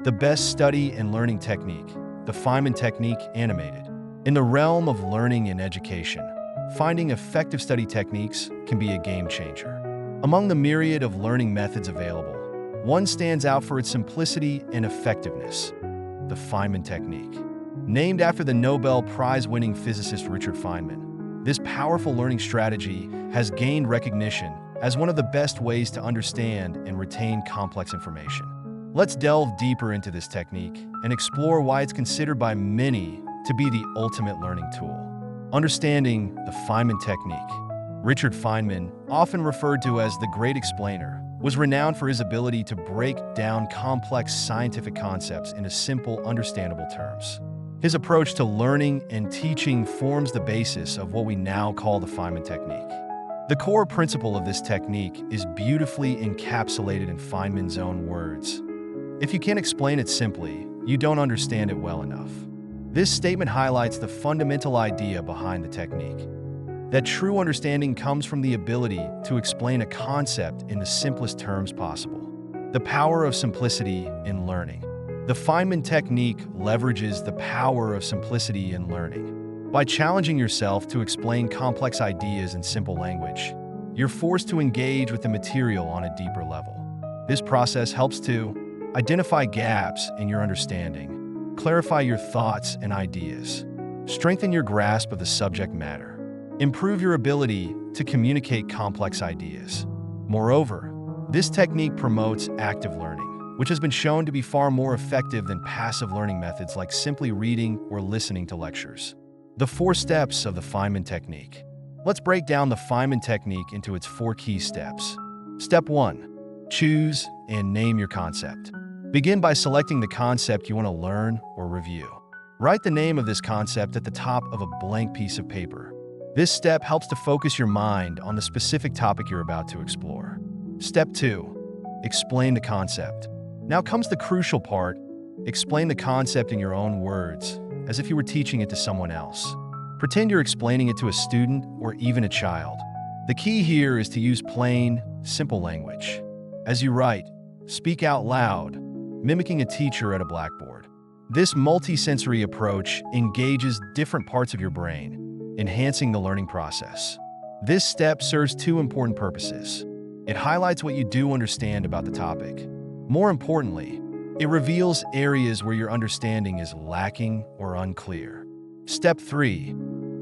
The best study and learning technique, the Feynman technique animated. In the realm of learning and education, finding effective study techniques can be a game changer. Among the myriad of learning methods available, one stands out for its simplicity and effectiveness, the Feynman technique. Named after the Nobel Prize-winning physicist Richard Feynman, this powerful learning strategy has gained recognition as one of the best ways to understand and retain complex information. Let's delve deeper into this technique and explore why it's considered by many to be the ultimate learning tool. Understanding the Feynman technique. Richard Feynman, often referred to as the Great Explainer, was renowned for his ability to break down complex scientific concepts into simple, understandable terms. His approach to learning and teaching forms the basis of what we now call the Feynman technique. The core principle of this technique is beautifully encapsulated in Feynman's own words. If you can't explain it simply, you don't understand it well enough. This statement highlights the fundamental idea behind the technique, that true understanding comes from the ability to explain a concept in the simplest terms possible. The power of simplicity in learning. The Feynman technique leverages the power of simplicity in learning. By challenging yourself to explain complex ideas in simple language, you're forced to engage with the material on a deeper level. This process helps to identify gaps in your understanding, clarify your thoughts and ideas, strengthen your grasp of the subject matter, improve your ability to communicate complex ideas. Moreover, this technique promotes active learning, which has been shown to be far more effective than passive learning methods like simply reading or listening to lectures. The 4 steps of the Feynman technique. Let's break down the Feynman technique into its 4 key steps. Step 1. Choose and name your concept. Begin by selecting the concept you want to learn or review. Write the name of this concept at the top of a blank piece of paper. This step helps to focus your mind on the specific topic you're about to explore. Step 2. Explain the concept. Now comes the crucial part. Explain the concept in your own words, as if you were teaching it to someone else. Pretend you're explaining it to a student or even a child. The key here is to use plain, simple language. As you write, speak out loud, mimicking a teacher at a blackboard. This multi-sensory approach engages different parts of your brain, enhancing the learning process. This step serves 2 important purposes. It highlights what you do understand about the topic. More importantly, it reveals areas where your understanding is lacking or unclear. Step 3.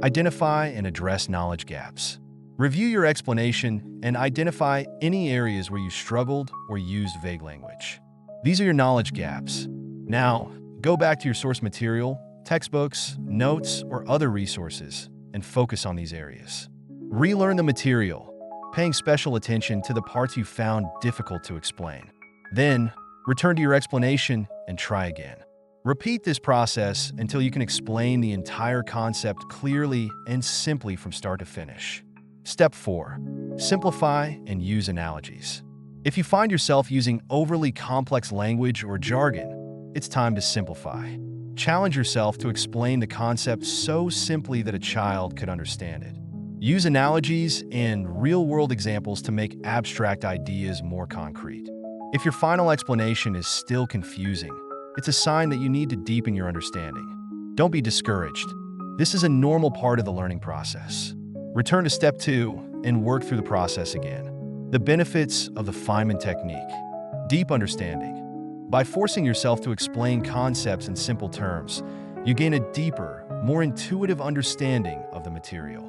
Identify and address knowledge gaps. Review your explanation and identify any areas where you struggled or used vague language. These are your knowledge gaps. Now, go back to your source material, textbooks, notes, or other resources, and focus on these areas. Relearn the material, paying special attention to the parts you found difficult to explain. Then, return to your explanation and try again. Repeat this process until you can explain the entire concept clearly and simply from start to finish. Step 4. Simplify and use analogies. If you find yourself using overly complex language or jargon, it's time to simplify. Challenge yourself to explain the concept so simply that a child could understand it. Use analogies and real-world examples to make abstract ideas more concrete. If your final explanation is still confusing, it's a sign that you need to deepen your understanding. Don't be discouraged. This is a normal part of the learning process. Return to step 2 and work through the process again. The benefits of the Feynman technique. Deep understanding. By forcing yourself to explain concepts in simple terms, you gain a deeper, more intuitive understanding of the material.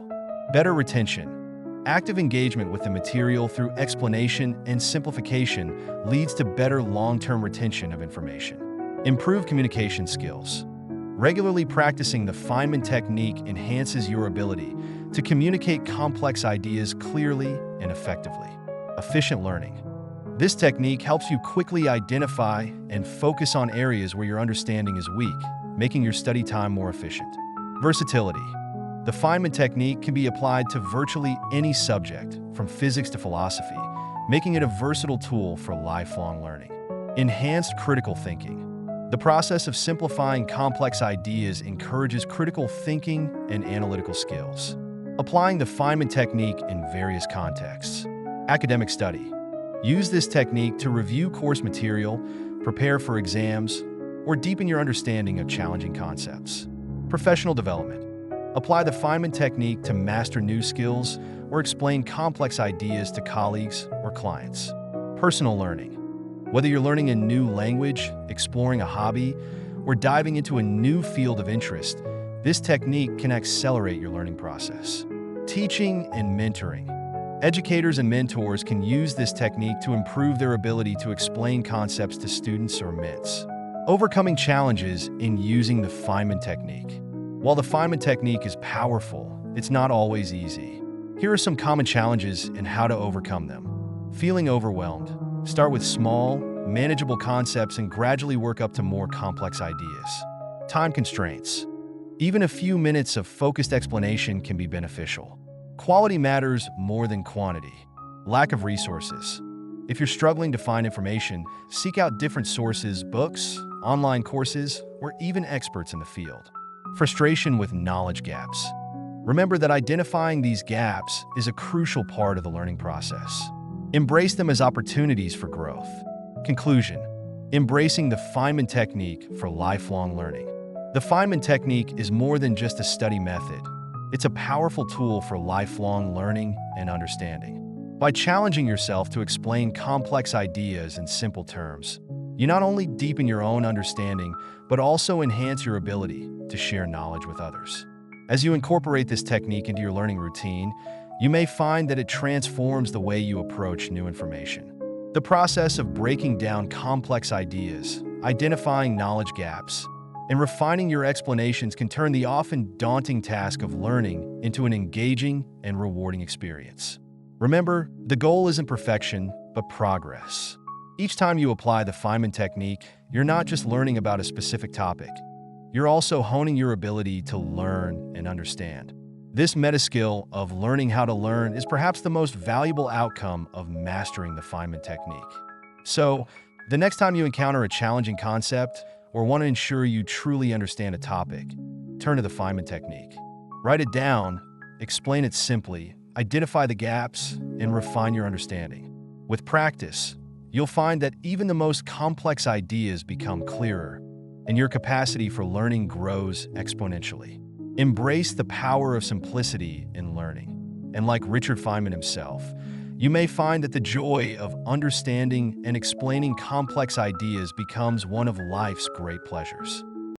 Better retention. Active engagement with the material through explanation and simplification leads to better long-term retention of information. Improved communication skills. Regularly practicing the Feynman technique enhances your ability to communicate complex ideas clearly and effectively. Efficient learning. This technique helps you quickly identify and focus on areas where your understanding is weak, making your study time more efficient. Versatility. The Feynman technique can be applied to virtually any subject, from physics to philosophy, making it a versatile tool for lifelong learning. Enhanced critical thinking. The process of simplifying complex ideas encourages critical thinking and analytical skills. Applying the Feynman technique in various contexts. Academic study. Use this technique to review course material, prepare for exams, or deepen your understanding of challenging concepts. Professional development. Apply the Feynman technique to master new skills or explain complex ideas to colleagues or clients. Personal learning. Whether you're learning a new language, exploring a hobby, or diving into a new field of interest, this technique can accelerate your learning process. Teaching and mentoring. Educators and mentors can use this technique to improve their ability to explain concepts to students or MITs. Overcoming challenges in using the Feynman technique. While the Feynman technique is powerful, it's not always easy. Here are some common challenges and how to overcome them. Feeling overwhelmed. Start with small, manageable concepts and gradually work up to more complex ideas. Time constraints. Even a few minutes of focused explanation can be beneficial. Quality matters more than quantity. Lack of resources. If you're struggling to find information, seek out different sources, books, online courses, or even experts in the field. Frustration with knowledge gaps. Remember that identifying these gaps is a crucial part of the learning process. Embrace them as opportunities for growth. Conclusion: embracing the Feynman technique for lifelong learning. The Feynman technique is more than just a study method. It's a powerful tool for lifelong learning and understanding. By challenging yourself to explain complex ideas in simple terms, you not only deepen your own understanding, but also enhance your ability to share knowledge with others. As you incorporate this technique into your learning routine, you may find that it transforms the way you approach new information. The process of breaking down complex ideas, identifying knowledge gaps, and refining your explanations can turn the often daunting task of learning into an engaging and rewarding experience. Remember, the goal isn't perfection, but progress. Each time you apply the Feynman technique, you're not just learning about a specific topic. You're also honing your ability to learn and understand. This meta-skill of learning how to learn is perhaps the most valuable outcome of mastering the Feynman technique. So, the next time you encounter a challenging concept or want to ensure you truly understand a topic, turn to the Feynman technique. Write it down, explain it simply, identify the gaps, and refine your understanding. With practice, you'll find that even the most complex ideas become clearer, and your capacity for learning grows exponentially. Embrace the power of simplicity in learning. And like Richard Feynman himself, you may find that the joy of understanding and explaining complex ideas becomes one of life's great pleasures.